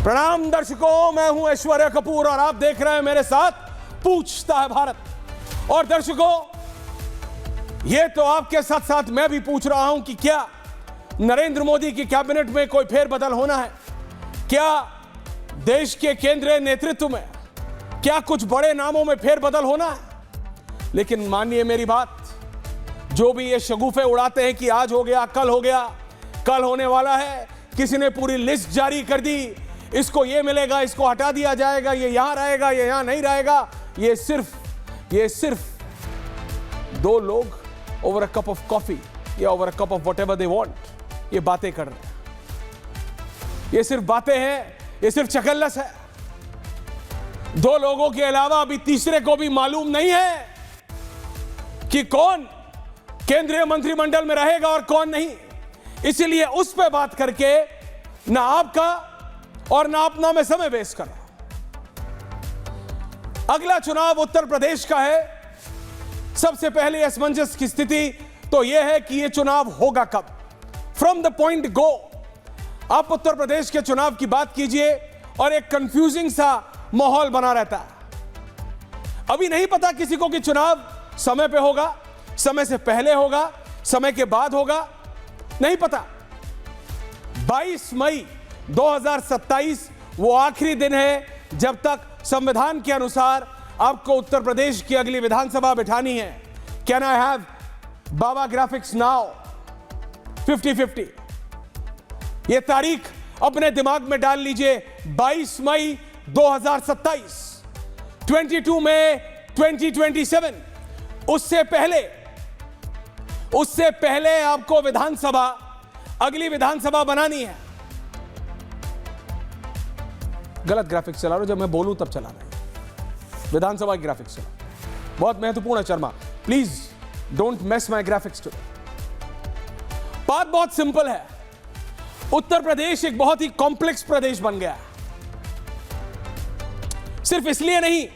प्रणाम दर्शकों, मैं हूं ऐश्वर्या कपूर और आप देख रहे हैं मेरे साथ पूछता है भारत। और दर्शकों, यह तो आपके साथ साथ मैं भी पूछ रहा हूं कि क्या नरेंद्र मोदी की कैबिनेट में कोई फेरबदल होना है? क्या देश के केंद्रीय नेतृत्व में क्या कुछ बड़े नामों में फेरबदल होना है? लेकिन मानिए मेरी बात, जो भी ये शगुफे उड़ाते हैं कि आज हो गया, कल हो गया, कल होने वाला है, किसी ने पूरी लिस्ट जारी कर दी, इसको ये मिलेगा, इसको हटा दिया जाएगा, ये यहां रहेगा, ये यहां नहीं रहेगा, ये सिर्फ दो लोग over a cup of coffee या over a cup of whatever they want ये बातें कर रहे हैं। ये सिर्फ बातें हैं, ये सिर्फ चकल्लस है। दो लोगों के अलावा अभी तीसरे को भी मालूम नहीं है कि कौन केंद्रीय मंत्रिमंडल में रहेगा और कौन नहीं। इसीलिए उस पर बात करके ना आपका और ना अपना मैं समय वेस्ट कर रहा हूं। अगला चुनाव उत्तर प्रदेश का है। सबसे पहले असमंजस की स्थिति तो यह है कि यह चुनाव होगा कब। फ्रॉम द पॉइंट गो आप उत्तर प्रदेश के चुनाव की बात कीजिए और एक कंफ्यूजिंग सा माहौल बना रहता है। अभी नहीं पता किसी को कि चुनाव समय पे होगा, समय से पहले होगा, समय के बाद होगा, नहीं पता। 22 मई 2027 वो आखिरी दिन है जब तक संविधान के अनुसार आपको उत्तर प्रदेश की अगली विधानसभा बिठानी है। Can I have Baba graphics now? 50-50। ये तारीख अपने दिमाग में डाल लीजिए, 22 मई 2027, 22 मई 2027। उससे पहले आपको विधानसभा, अगली विधानसभा बनानी है। गलत ग्राफिक्स चला रहा हूं, जब मैं बोलूं तब चला रहा है। विधानसभा की ग्राफिक्स चला, बहुत महत्वपूर्ण है Sharma, please don't mess my graphics today. बात बहुत सिंपल है, उत्तर प्रदेश एक बहुत ही कॉम्प्लेक्स प्रदेश बन गया। सिर्फ इसलिए नहीं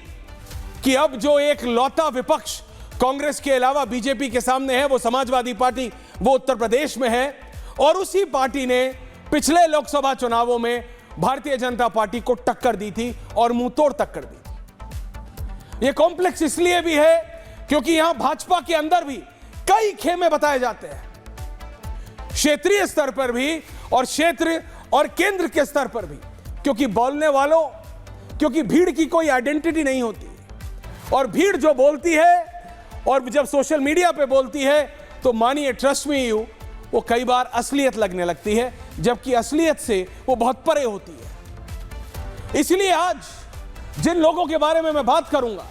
कि अब जो एक लौता विपक्ष कांग्रेस के अलावा बीजेपी के सामने है वो समाजवादी पार्टी, वो उत्तर प्रदेश में है, और उसी पार्टी ने पिछले लोकसभा चुनावों में भारतीय जनता पार्टी को टक्कर दी थी और मुंह तोड़ टक्कर दी थी। यह कॉम्प्लेक्स इसलिए भी है क्योंकि यहां भाजपा के अंदर भी कई खेमे बताए जाते हैं, क्षेत्रीय स्तर पर भी और क्षेत्र और केंद्र के स्तर पर भी, क्योंकि बोलने वालों, क्योंकि भीड़ की कोई आइडेंटिटी नहीं होती, और भीड़ जो बोलती है और जब सोशल मीडिया पे बोलती है तो मानिए, ट्रस्ट मी यू, वो कई बार असलियत लगने लगती है, जबकि असलियत से वो बहुत परे होती है। इसलिए आज जिन लोगों के बारे में मैं बात करूंगा,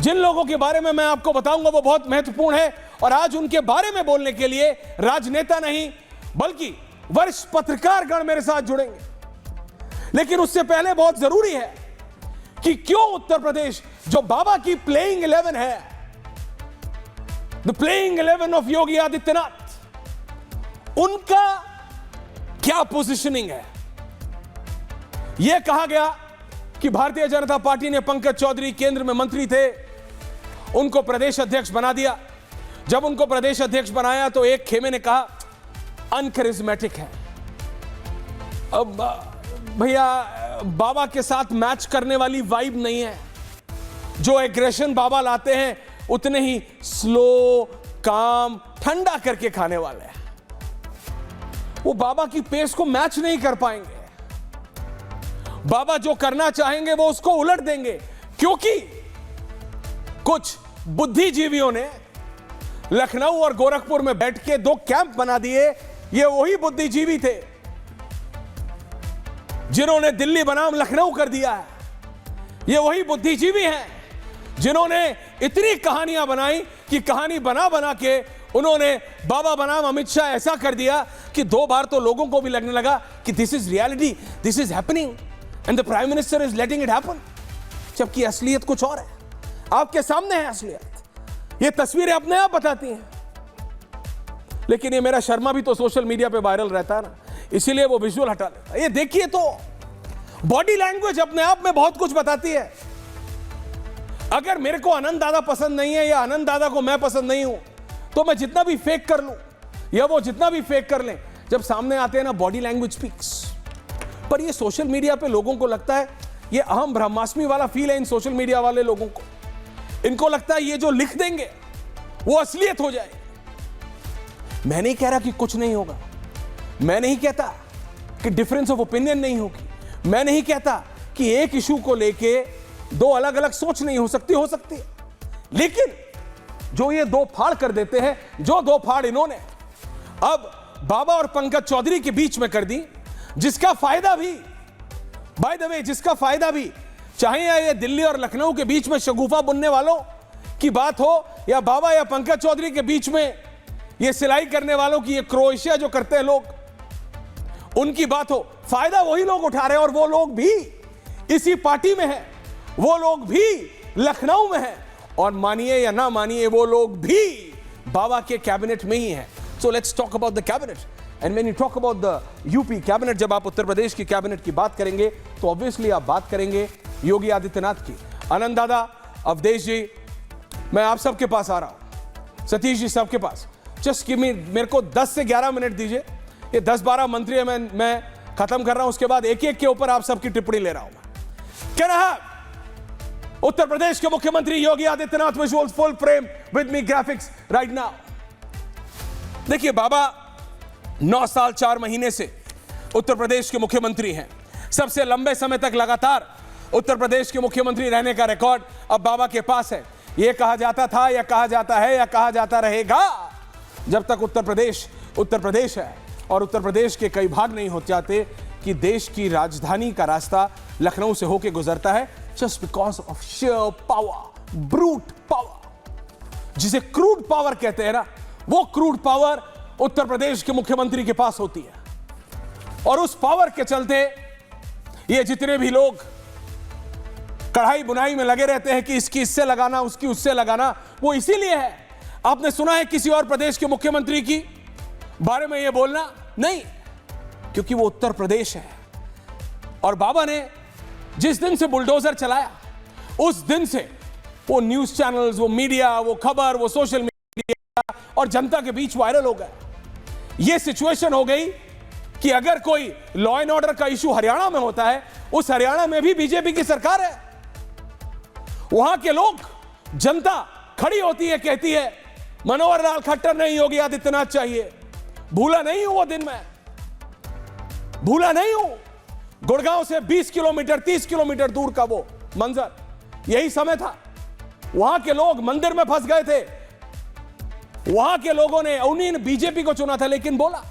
जिन लोगों के बारे में मैं आपको बताऊंगा, वो बहुत महत्वपूर्ण है। और आज उनके बारे में बोलने के लिए राजनेता नहीं बल्कि वरिष्ठ पत्रकार गण मेरे साथ जुड़ेंगे। लेकिन उससे पहले बहुत जरूरी है कि क्यों उत्तर प्रदेश, जो बाबा की प्लेइंग 11 है, the playing 11 of Yogi Adityanath, उनका क्या पोजीशनिंग है। यह कहा गया कि भारतीय जनता पार्टी ने पंकज चौधरी केंद्र में मंत्री थे, उनको प्रदेश अध्यक्ष बना दिया। जब उनको प्रदेश अध्यक्ष बनाया तो एक खेमे ने कहा अनकरिज्मेटिक है। अब भैया, बाबा के साथ मैच करने वाली वाइब नहीं है। जो एग्रेशन बाबा लाते हैं उतने ही स्लो, काम, ठंडा करके खाने वाले हैं। वो बाबा की पेस को मैच नहीं कर पाएंगे। बाबा जो करना चाहेंगे वो उसको उलट देंगे, क्योंकि कुछ बुद्धिजीवियों ने लखनऊ और गोरखपुर में बैठ के 2 कैंप बना दिए। ये वही बुद्धिजीवी थे जिन्होंने दिल्ली बनाम लखनऊ कर दिया है। ये वही बुद्धिजीवी हैं जिन्होंने इतनी कहानियां बनाई कि कहानी बना बना के उन्होंने बाबा बनाम अमित शाह ऐसा कर दिया कि 2 बार तो लोगों को भी लगने लगा कि this is reality, this is happening and the prime minister is letting it happen. जबकि असलियत कुछ और है, आपके सामने है असलियत। ये तस्वीरें अपने आप बताती हैं। लेकिन ये मेरा शर्मा भी तो सोशल मीडिया पे वायरल रहता है ना, इसीलिए वो विजुअल हटा लेता है। ये देखिए, तो बॉडी लैंग्वेज अपने आप में बहुत कुछ बताती है। अगर मेरे को आनंद दादा पसंद नहीं है या आनंद दादा को मैं पसंद नहीं हूं, तो मैं जितना भी फेक कर लूं या वो जितना भी फेक कर लें, जब सामने आते हैं ना, बॉडी लैंग्वेज स्पीक्स। पर ये सोशल मीडिया पे लोगों को लगता है, ये अहम ब्रह्मास्मि वाला फील है इन सोशल मीडिया वाले लोगों को। इनको लगता है ये जो लिख देंगे वो असलियत हो जाएगी। मैं नहीं कह रहा कि कुछ नहीं होगा, मैं नहीं कहता कि डिफरेंस ऑफ ओपिनियन नहीं होगी, मैं नहीं कहता कि एक इशू को लेके दो अलग अलग सोच नहीं हो सकती है। लेकिन जो ये दो फाड़ कर देते हैं, जो दो फाड़ इन्होंने अब बाबा और पंकज चौधरी के बीच में कर दी, जिसका फायदा भी, बाय द वे, जिसका फायदा भी, चाहे ये दिल्ली और लखनऊ के बीच में शगुफा बुनने वालों की बात हो, या बाबा या पंकज चौधरी के बीच में ये सिलाई करने वालों की, ये क्रोएशिया जो करते हैं लोग, उनकी बात हो, फायदा वही लोग उठा रहे हैं। और वो लोग भी इसी पार्टी में हैं, वो लोग भी लखनऊ में हैं, और मानिए या ना मानिए वो लोग भी बाबा के कैबिनेट में ही हैं। So let's talk about the cabinet and when you talk about the UP cabinet, जब आप उत्तर प्रदेश की कैबिनेट की बात करेंगे तो ऑब्वियसली आप बात करेंगे योगी आदित्यनाथ की। आनंद दादा, अवधेश जी, मैं आप सबके पास आ रहा हूं, सतीश जी सबके पास, जस्ट गिव मी, मेरे को 10 से 11 मिनट दीजिए। ये 10-12 मंत्री है, मैं खत्म कर रहा हूं, उसके बाद एक एक के ऊपर आप सबकी टिप्पणी ले रहा हूं। क्या रहा उत्तर प्रदेश के मुख्यमंत्री Yogi Adityanath, visuals full frame with me graphics right now. देखिए, बाबा 9 साल 4 महीने से उत्तर प्रदेश के मुख्यमंत्री हैं। सबसे लंबे समय तक लगातार उत्तर प्रदेश के मुख्यमंत्री रहने का रिकॉर्ड अब बाबा के पास है। यह कहा जाता था, या कहा जाता है, या कहा जाता रहेगा, जब तक उत्तर प्रदेश है और उत्तर प्रदेश के कई भाग नहीं हो जाते, कि देश की राजधानी का रास्ता लखनऊ से होकर गुजरता है, just because of share power, brute power, जिसे क्रूड पावर कहते हैं ना, वो क्रूड पावर उत्तर प्रदेश के मुख्यमंत्री के पास होती है। और उस पावर के चलते ये जितने भी लोग कढ़ाई बुनाई में लगे रहते हैं कि इसकी इससे लगाना, उसकी उससे लगाना, वो इसीलिए है। आपने सुना है किसी और प्रदेश के मुख्यमंत्री की बारे में ये बोलना? नहीं, क्योंकि वो उत्तर प्रदेश है। और बाबा ने जिस दिन से बुलडोजर चलाया, उस दिन से वो न्यूज चैनल्स, वो मीडिया, वो खबर, वो सोशल मीडिया और जनता के बीच वायरल हो गए। ये सिचुएशन हो गई कि अगर कोई लॉ एंड ऑर्डर का इशू हरियाणा में होता है, उस हरियाणा में भी बीजेपी की सरकार है। वहां के लोग, जनता खड़ी होती है, कहती है मनोहर लाल खट्टर नहीं, योगी आदित्यनाथ चाहिए। भूला नहीं हूं वो दिन, मैं भूला नहीं हूं। गुड़गांव से 20 किलोमीटर 30 किलोमीटर दूर का वो मंजर, यही समय था। वहां के लोग मंदिर में फंस गए थे। वहां के लोगों ने, उन्हीं ने बीजेपी को चुना था, लेकिन बोला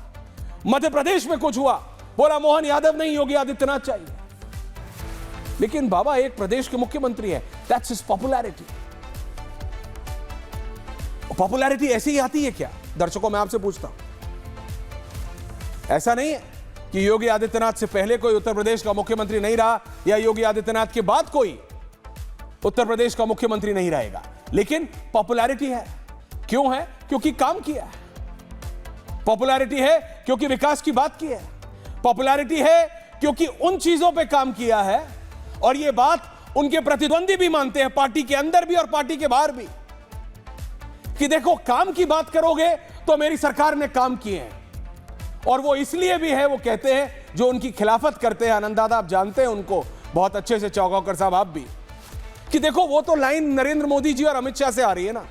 मध्य प्रदेश में कुछ हुआ, बोला मोहन यादव नहीं, योगी आदित्यनाथ चाहिए। लेकिन बाबा एक प्रदेश के मुख्यमंत्री है, दैट्स हिज पॉपुलैरिटी। पॉपुलैरिटी ऐसे ही आती है क्या? दर्शकों, मैं आपसे पूछता हूं, ऐसा नहीं है कि योगी आदित्यनाथ से पहले कोई उत्तर प्रदेश का मुख्यमंत्री नहीं रहा, या योगी आदित्यनाथ के बाद कोई उत्तर प्रदेश का मुख्यमंत्री नहीं रहेगा, लेकिन पॉपुलैरिटी है। क्यों है? क्योंकि काम किया है। पॉपुलैरिटी है क्योंकि विकास की बात की है। पॉपुलैरिटी है क्योंकि उन चीजों पे काम किया है, और यह बात उनके प्रतिद्वंदी भी मानते हैं, पार्टी के अंदर भी और पार्टी के बाहर भी, कि देखो काम की बात करोगे तो मेरी सरकार ने काम किए हैं। और वो इसलिए भी है, वो कहते हैं, जो उनकी खिलाफत करते हैं, आनंद दादा आप जानते हैं उनको बहुत अच्छे से, चौगांवकर साहब आप भी, कि देखो वो तो लाइन नरेंद्र मोदी जी और अमित शाह से आ रही है ना,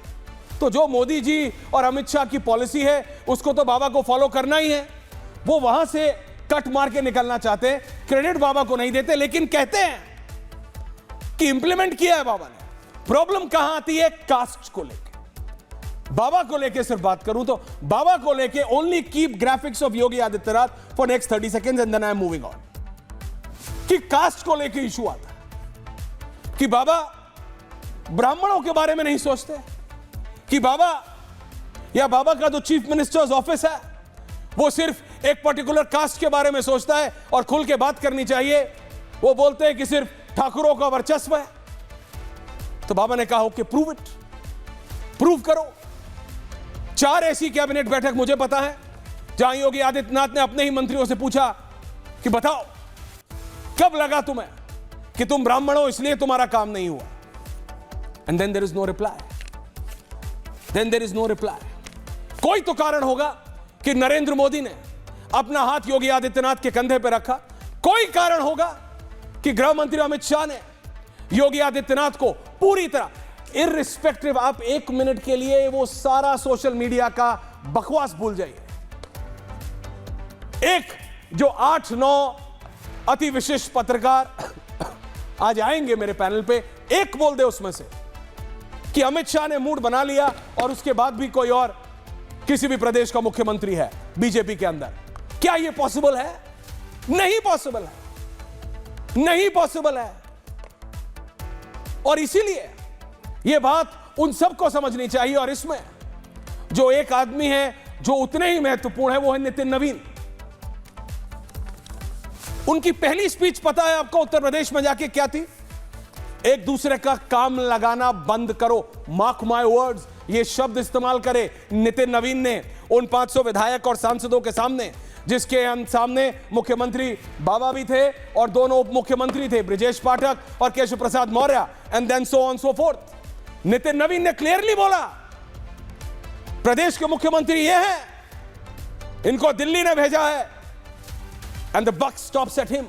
तो जो मोदी जी और अमित शाह की पॉलिसी है उसको तो बाबा को फॉलो करना ही है। वो वहां से कट मार के निकलना चाहते हैं, क्रेडिट बाबा को नहीं देते, लेकिन कहते हैं कि इंप्लीमेंट किया है बाबा ने। प्रॉब्लम कहां आती है? कास्ट को लेकर। बाबा को लेके सिर्फ बात करूं तो बाबा को लेके only keep graphics of Yogi Adityanath for next 30 seconds and then I am moving on. कि कास्ट को लेके इशू आता है, कि बाबा ब्राह्मणों के बारे में नहीं सोचते, कि बाबा या बाबा का जो चीफ मिनिस्टर्स ऑफिस है वो सिर्फ एक पर्टिकुलर कास्ट के बारे में सोचता है और खुल के बात करनी चाहिए। वो बोलते हैं कि सिर्फ ठाकुरों का वर्चस्व है। तो बाबा ने कहा कि प्रूव इट, प्रूव करो। 4 ऐसी कैबिनेट बैठक मुझे पता है जहां योगी आदित्यनाथ ने अपने ही मंत्रियों से पूछा कि बताओ कब लगा तुम्हें कि तुम ब्राह्मण हो इसलिए तुम्हारा काम नहीं हुआ, and then there is no reply, then there is no reply. कोई तो कारण होगा कि नरेंद्र मोदी ने अपना हाथ योगी आदित्यनाथ के कंधे पर रखा, कोई कारण होगा कि गृह मंत्री अमित शाह ने योगी आदित्यनाथ को पूरी तरह इररिस्पेक्टिव, आप एक मिनट के लिए वो सारा सोशल मीडिया का बकवास भूल जाइए। एक जो 8-9 अति विशिष्ट पत्रकार आज आएंगे मेरे पैनल पे, एक बोल दे उसमें से कि अमित शाह ने मूड बना लिया और उसके बाद भी कोई और किसी भी प्रदेश का मुख्यमंत्री है बीजेपी के अंदर। क्या यह पॉसिबल है? नहीं पॉसिबल है, नहीं पॉसिबल है। और इसीलिए यह बात उन सबको समझनी चाहिए। और इसमें जो एक आदमी है जो उतने ही महत्वपूर्ण है, वो है नितिन नवीन। उनकी पहली स्पीच पता है आपको उत्तर प्रदेश में जाके क्या थी? एक दूसरे का काम लगाना बंद करो। मार्क माय वर्ड्स, ये शब्द इस्तेमाल करे नितिन नवीन ने उन 500 विधायक और सांसदों के सामने, जिसके सामने मुख्यमंत्री बाबा भी थे और दोनों उप मुख्यमंत्री थे, ब्रिजेश पाठक और Keshav Prasad Maurya, and then so on so forth. Nitin Naveen ने क्लियरली बोला प्रदेश के मुख्यमंत्री ये हैं, इनको दिल्ली ने भेजा है, and the buck stops at him.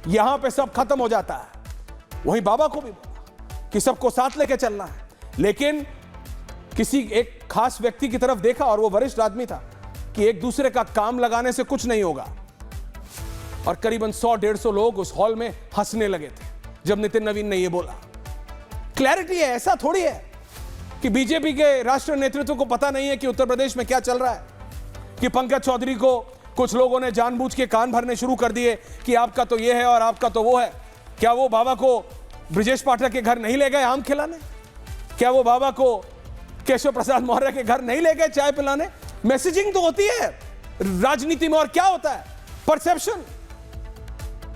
यहां पे सब खत्म हो जाता है। वहीं बाबा को भी बोला कि सबको साथ लेके चलना है, लेकिन किसी एक खास व्यक्ति की तरफ देखा और वो वरिष्ठ आदमी था कि एक दूसरे का काम लगाने से कुछ नहीं होगा। और करीबन 100-150 लोग उस हॉल में हंसने लगे थे जब नितिन नवीन ने यह बोला। क्लैरिटी है, ऐसा थोड़ी है कि बीजेपी के राष्ट्रीय नेतृत्व को पता नहीं है कि उत्तर प्रदेश में क्या चल रहा है, कि पंकज चौधरी को कुछ लोगों ने जानबूझ के कान भरने शुरू कर दिए कि आपका तो ये है और आपका तो वो है। क्या वो बाबा को ब्रिजेश पाठक के घर नहीं ले गए आम खिलाने? क्या वो बाबा को केशव प्रसाद मौर्य के घर नहीं ले गए चाय पिलाने? मैसेजिंग तो होती है राजनीति में। और क्या होता है? परसेप्शन,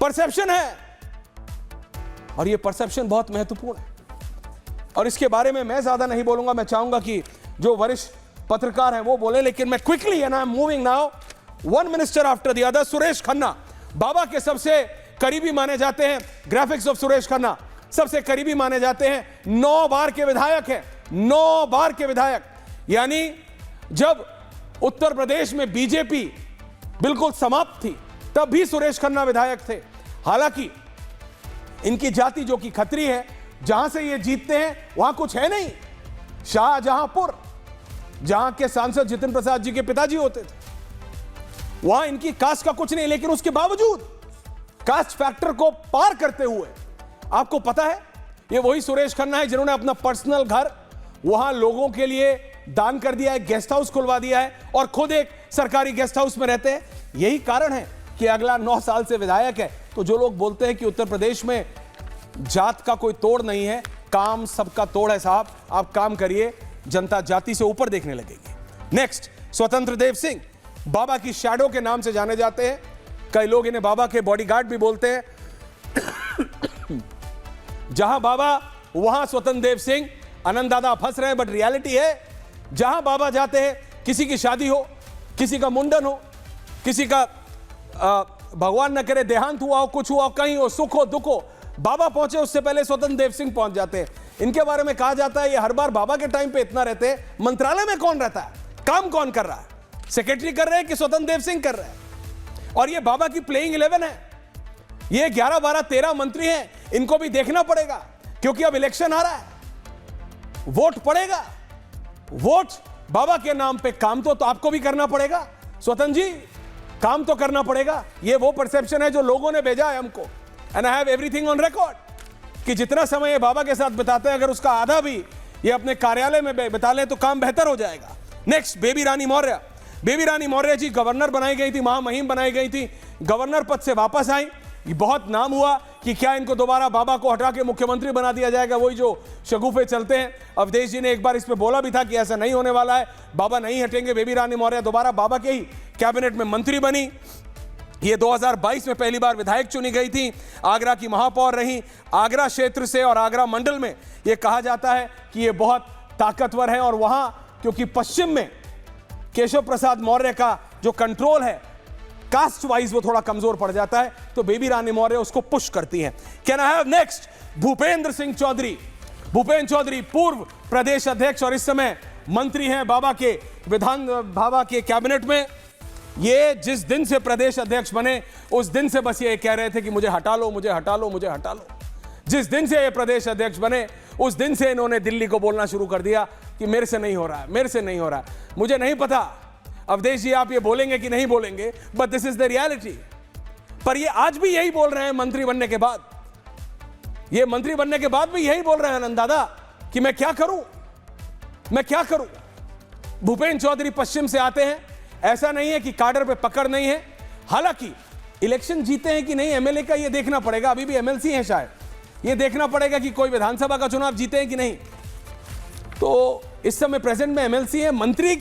परसेप्शन है, और ये परसेप्शन बहुत महत्वपूर्ण है। और इसके बारे में मैं ज्यादा नहीं बोलूंगा, मैं चाहूंगा कि जो वरिष्ठ पत्रकार हैं वो बोले, लेकिन मैं quickly and I am moving now one minister after the other. Suresh Khanna Baba के सबसे करीबी माने जाते हैं। ग्राफिक्स ऑफ सुरेश खन्ना सबसे करीबी माने जाते हैं। 9 बार के विधायक हैं, 9 बार के विधायक। यानी जब उत्तर प्रदेश में बीजेपी बिल्कुल समाप्त थी तब भी सुरेश खन्ना विधायक थे। हालांकि इनकी जाति जो कि खत्री है, जहां से ये जीतते हैं वहां कुछ है नहीं। शाहजहांपुर, जहां के सांसद जितिन प्रसाद जी के पिताजी होते थे, वहां इनकी कास्ट का कुछ नहीं। लेकिन उसके बावजूद कास्ट फैक्टर को पार करते हुए, आपको पता है ये वही सुरेश खन्ना है जिन्होंने अपना पर्सनल घर वहां लोगों के लिए दान कर दिया है, गेस्ट हाउस खुलवा दिया है और खुद एक सरकारी गेस्ट हाउस में रहते हैं। यही कारण है कि अगला 9 साल से विधायक है। तो जो लोग बोलते हैं कि उत्तर प्रदेश में जात का कोई तोड़ नहीं है, काम सबका तोड़ है साहब। आप काम करिए, जनता जाति से ऊपर देखने लगेगी। नेक्स्ट, स्वतंत्र देव सिंह बाबा की शैडो के नाम से जाने जाते हैं। कई लोग इन्हें बाबा के बॉडीगार्ड भी बोलते हैं। जहां बाबा वहां स्वतंत्र देव सिंह। आनंद दादा फंस रहे हैं, बट रियलिटी है जहां बाबा जाते हैं, किसी की शादी हो, किसी का मुंडन हो, किसी का भगवान न करे देहांत हुआ हो, कुछ हुआ हो, कहीं हो, सुख हो दुख हो, बाबा पहुंचे उससे पहले स्वतंत्र देव सिंह पहुंच जाते हैं। इनके बारे में कहा जाता है ये हर बार बाबा के टाइम पे इतना रहते हैं। मंत्रालय में कौन रहता है? काम कौन कर रहा है? सेक्रेटरी कर रहे हैं कि स्वतंत्र देव सिंह कर रहे हैं? और ये बाबा की प्लेइंग 11 है। ये 11, 12, 13 मंत्री हैं, इनको भी देखना पड़ेगा क्योंकि अब इलेक्शन आ रहा है, वोट पड़ेगा। वोट बाबा के नाम पे, काम तो आपको भी करना पड़ेगा स्वतंत्र जी, काम तो करना पड़ेगा। ये वो परसेप्शन है जो लोगों ने भेजा है हमको, and I have everything on record कि जितना समय ये बाबा के साथ बिताते हैं, अगर उसका आधा भी ये अपने कार्यालय में बिता ले तो काम बेहतर हो जाएगा। नेक्स्ट, बेबी रानी मौर्य। बेबी रानी मौर्य जी गवर्नर बनाई गई थी, महामहिम बनाई गई थी, गवर्नर पद से वापस आई। ये बहुत नाम हुआ कि क्या इनको दोबारा बाबा को हटा के मुख्यमंत्री बना दिया जाएगा। वही जो शगुफे चलते हैं। अवधेश जी ने एक बार इस पे बोला भी था कि ऐसा नहीं होने वाला है, बाबा नहीं हटेंगे। बेबी रानी मौर्य दोबारा बाबा के ही कैबिनेट में मंत्री बनी। ये 2022 में पहली बार विधायक चुनी गई थी, आगरा की महापौर रही। आगरा क्षेत्र से और आगरा मंडल में ये कहा जाता है कि ये बहुत ताकतवर है, और वहां क्योंकि पश्चिम में केशव प्रसाद मौर्य का जो कंट्रोल है कास्ट वाइज वो थोड़ा कमजोर पड़ जाता है, तो बेबी रानी मौर्य उसको पुश करती हैं। Can I have next Bhupendra Singh Chaudhary. Bhupendra Chaudhary पूर्व प्रदेश अध्यक्ष और इस समय मंत्री हैं बाबा के कैबिनेट में। ये जिस दिन से प्रदेश अध्यक्ष बने उस दिन से बस ये कह रहे थे कि मुझे हटा लो, मुझे हटा लो, मुझे हटा लो। जिस दिन से ये प्रदेश अध्यक्ष बने उस दिन से इन्होंने दिल्ली को बोलना शुरू कर दिया कि मेरे से नहीं हो रहा है, मेरे से नहीं हो रहा है। मुझे नहीं पता अवधेश जी आप ये बोलेंगे कि नहीं बोलेंगे, but this is the reality. पर ये आज भी यही बोल रहे हैं मंत्री बनने के बाद, ये मंत्री बनने के बाद भी यही बोल रहे हैं आनंद दादा कि मैं क्या करूं, मैं क्या करूं। भूपेंद्र चौधरी पश्चिम से आते हैं, ऐसा नहीं है कि काडर पे पकड़ नहीं है। हालांकि इलेक्शन जीते हैं कि नहीं एमएलए का ये देखना पड़ेगा, अभी भी एमएलसी है शायद, ये देखना पड़ेगा कि कोई विधानसभा का चुनाव जीते हैं कि नहीं। तो इस समय प्रेजेंट में एमएलसी है, मंत्री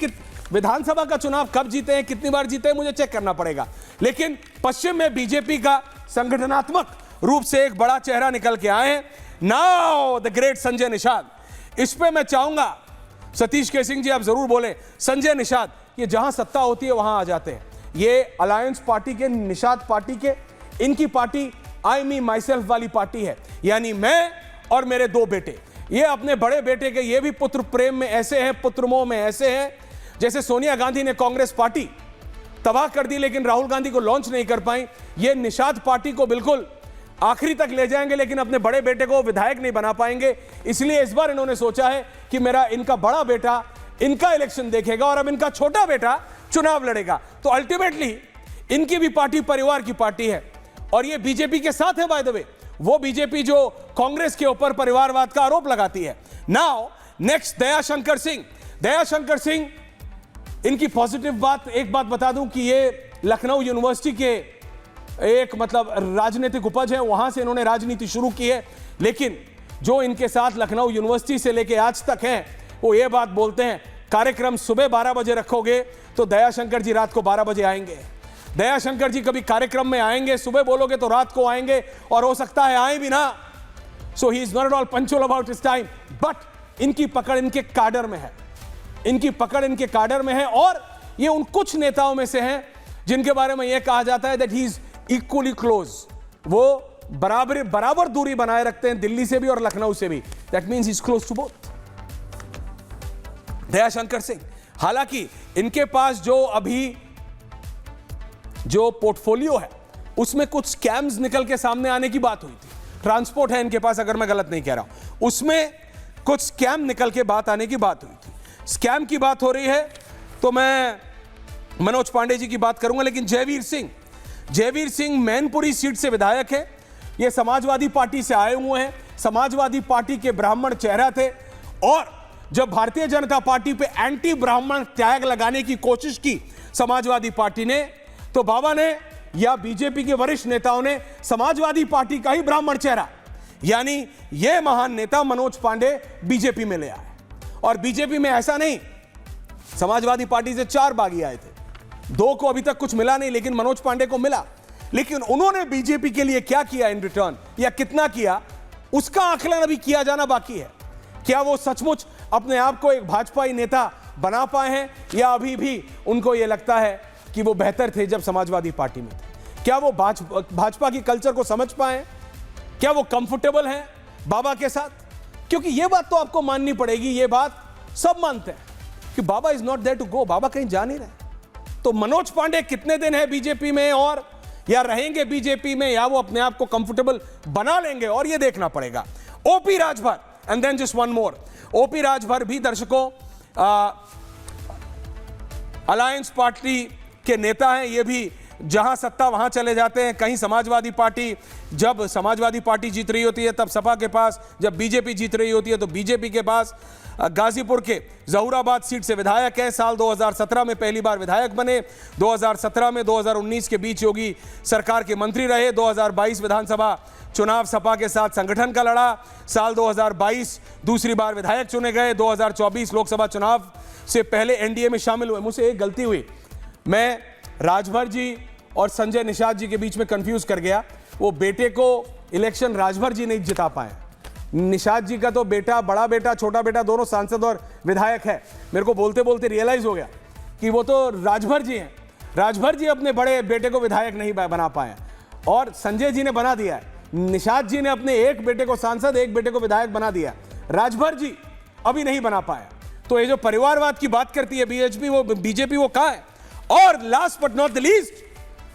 विधानसभा का चुनाव कब जीते हैं, कितनी बार जीते हैं, मुझे चेक करना पड़ेगा। लेकिन पश्चिम में बीजेपी का संगठनात्मक रूप से एक बड़ा चेहरा निकल के आए हैं, now the great Sanjay Nishad. इस पे मैं चाहूंगा सतीश के सिंह जी आप जरूर बोले। संजय निषाद ये जहां सत्ता होती है वहां आ जाते हैं। ये अलायंस पार्टी के, निषाद पार्टी के, इनकी party I me my self वाली पार्टी है, यानी मैं और मेरे दो बेटे। ये अपने बड़े बेटे के ये भी पुत्र प्रेम में ऐसे हैं, पुत्र मोह में ऐसे हैं, जैसे सोनिया गांधी ने कांग्रेस पार्टी तबाह कर दी लेकिन राहुल गांधी को लॉन्च नहीं कर पाई, ये निषाद पार्टी को बिल्कुल आखिरी तक ले जाएंगे लेकिन अपने बड़े बेटे को विधायक नहीं बना पाएंगे। इसलिए इस बार इन्होंने सोचा है कि मेरा इनका बड़ा बेटा इनका इलेक्शन देखेगा और अब इनका छोटा बेटा चुनाव लड़ेगा। तो अल्टीमेटली इनकी भी पार्टी परिवार की पार्टी है और ये बीजेपी के साथ है। बाय द वे वो बीजेपी जो कांग्रेस के ऊपर परिवारवाद का आरोप लगाती है। Now next Dayashankar Singh. दयाशंकर सिंह इनकी पॉजिटिव बात, एक बात बता दूं कि ये लखनऊ यूनिवर्सिटी के एक मतलब राजनीतिक उपज है, वहां से इन्होंने राजनीति शुरू की है। लेकिन जो इनके साथ लखनऊ यूनिवर्सिटी से लेके आज तक हैं वो ये बात बोलते हैं, कार्यक्रम सुबह 12 बजे रखोगे तो दयाशंकर जी रात को 12 बजे आएंगे। दयाशंकर जी कभी कार्यक्रम में आएंगे, सुबह बोलोगे तो रात को आएंगे और हो सकता है आए भी ना। So he is not at all punctual about his time, but इनकी पकड़ इनके काडर में है, इनकी पकड़ इनके काडर में है। और ये उन कुछ नेताओं में से हैं जिनके बारे में यह कहा जाता है that he is equally close, वो बराबर दूरी बनाए रखते हैं दिल्ली से भी और लखनऊ से भी। That means he is close to both. Dayashankar Singh, हालांकि इनके पास जो पोर्टफोलियो है उसमें कुछ स्कैम्स निकल के सामने आने की बात हुई थी। ट्रांसपोर्ट है इनके पास, अगर मैं गलत नहीं कह रहा हूं, उसमें कुछ स्कैम निकल के बात आने की बात हुई थी। स्कैम की बात हो रही है तो मैं मनोज पांडे जी की बात करूंगा। लेकिन जयवीर सिंह मैनपुरी सीट से विधायक है। ये समाजवादी पार्टी से आए हुए हैं, समाजवादी पार्टी के ब्राह्मण चेहरा थे और जब भारतीय जनता पार्टी पे एंटी ब्राह्मण टैग लगाने की कोशिश की समाजवादी पार्टी ने, तो बाबा ने या बीजेपी के वरिष्ठ नेताओं ने समाजवादी पार्टी का ही ब्राह्मण चेहरा यानी यह महान नेता मनोज पांडे बीजेपी में ले आए। और बीजेपी में ऐसा नहीं, समाजवादी पार्टी से 4 बागी आए थे, 2 को अभी तक कुछ मिला नहीं लेकिन मनोज पांडे को मिला। लेकिन उन्होंने बीजेपी के लिए क्या किया इन रिटर्न या कितना किया उसका आकलन अभी किया जाना बाकी है। क्या वो सचमुच अपने आप को एक भाजपाई नेता बना पाए हैं या अभी भी उनको यह लगता है कि वो बेहतर थे जब समाजवादी पार्टी में थे? क्या वो भाजपा की कल्चर को समझ पाए? क्या वो कंफर्टेबल हैं बाबा के साथ? क्योंकि ये बात तो आपको माननी पड़ेगी, ये बात सब मानते हैं कि Baba is not there to go, Baba कहीं जा नहीं रहे। तो मनोज पांडे कितने दिन है बीजेपी में और या रहेंगे बीजेपी में या वो अपने आप को कंफर्टेबल बना लेंगे और ये देखना पड़ेगा। OP Rajbhar and then just one more. OP Rajbhar भी दर्शकों अलायंस पार्टी के नेता हैं। ये भी जहां सत्ता वहां चले जाते हैं। कहीं समाजवादी पार्टी, जब समाजवादी पार्टी जीत रही होती है तब सपा के पास, जब बीजेपी जीत रही होती है तो बीजेपी के पास। गाजीपुर के जहूराबाद सीट से विधायक है, साल 2017 में पहली बार विधायक बने। 2017 में 2019 के बीच योगी सरकार के मंत्री रहे। 2022 विधानसभा चुनाव सपा के साथ संगठन का लड़ा। साल 2022 दूसरी बार विधायक चुने गए। 2024 लोकसभा चुनाव से पहले एनडीए में शामिल हुए। मुझसे एक गलती हुई, मैं राजभर जी और संजय निषाद जी के बीच में कंफ्यूज कर गया। वो बेटे को इलेक्शन राजभर जी नहीं जिता पाए। निषाद जी का तो बेटा, बड़ा बेटा, छोटा बेटा दोनों सांसद और विधायक है। मेरे को बोलते बोलते रियलाइज हो गया कि वो तो राजभर जी हैं। राजभर जी अपने बड़े बेटे को विधायक नहीं बना पाए और संजय जी ने बना दिया है। निषाद जी ने अपने एक बेटे को सांसद, एक बेटे को विधायक बना दिया। राजभर जी अभी नहीं बना पाया। तो ये जो परिवारवाद की बात करती है बीजेपी, वो कहाँ है? और last but not the least,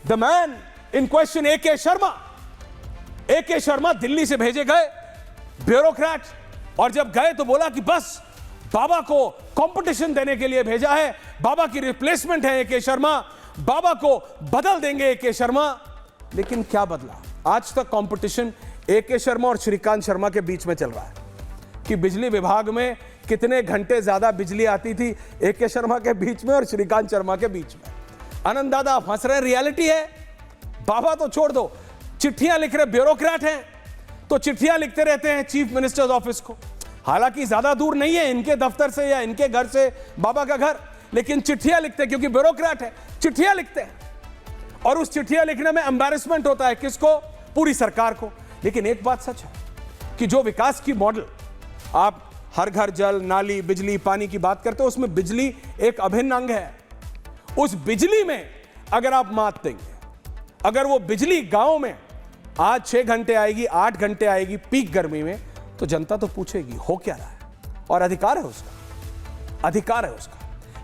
the man in question AK. Sharma. AK. Sharma Delhi से भेजे गए ब्यूरोक्रेट, और जब गए तो बोला कि बस बाबा को कंपटीशन देने के लिए भेजा है, बाबा की रिप्लेसमेंट है ए.के. शर्मा, बाबा को बदल देंगे ए.के. शर्मा। लेकिन क्या बदला? आज तक कंपटीशन ए.के. शर्मा और श्रीकांत शर्मा के बीच में चल रहा है कि बिजली विभाग में कितने घंटे ज्यादा बिजली आती थी ए.के. शर्मा के बीच में और श्रीकांत शर्मा के बीच में। आनंद दादा आप हंस रहे, रियलिटी है। बाबा तो छोड़ दो, चिट्ठियां लिख रहे ब्यूरोक्रेट हैं तो चिट्ठियां लिखते रहते हैं चीफ मिनिस्टर्स ऑफिस को। हालांकि ज्यादा दूर नहीं है इनके दफ्तर से या इनके घर से बाबा का घर, लेकिन चिट्ठियां लिखते हैं क्योंकि ब्यूरोक्रेट है, चिट्ठियां लिखते हैं। और उस चिट्ठियां लिखने में एम्बैरेसमेंट होता है किसको? पूरी सरकार को। लेकिन एक बात सच है कि जो विकास की मॉडल, आप हर घर जल, नाली, बिजली, पानी की बात करते हो, उसमें बिजली एक अभिन्न अंग है। उस बिजली में अगर आप मात देंगे, अगर वो बिजली गांव में आज 6 घंटे आएगी, 8 घंटे आएगी पीक गर्मी में, तो जनता तो पूछेगी हो क्या रहा है, और अधिकार है उसका, अधिकार है उसका।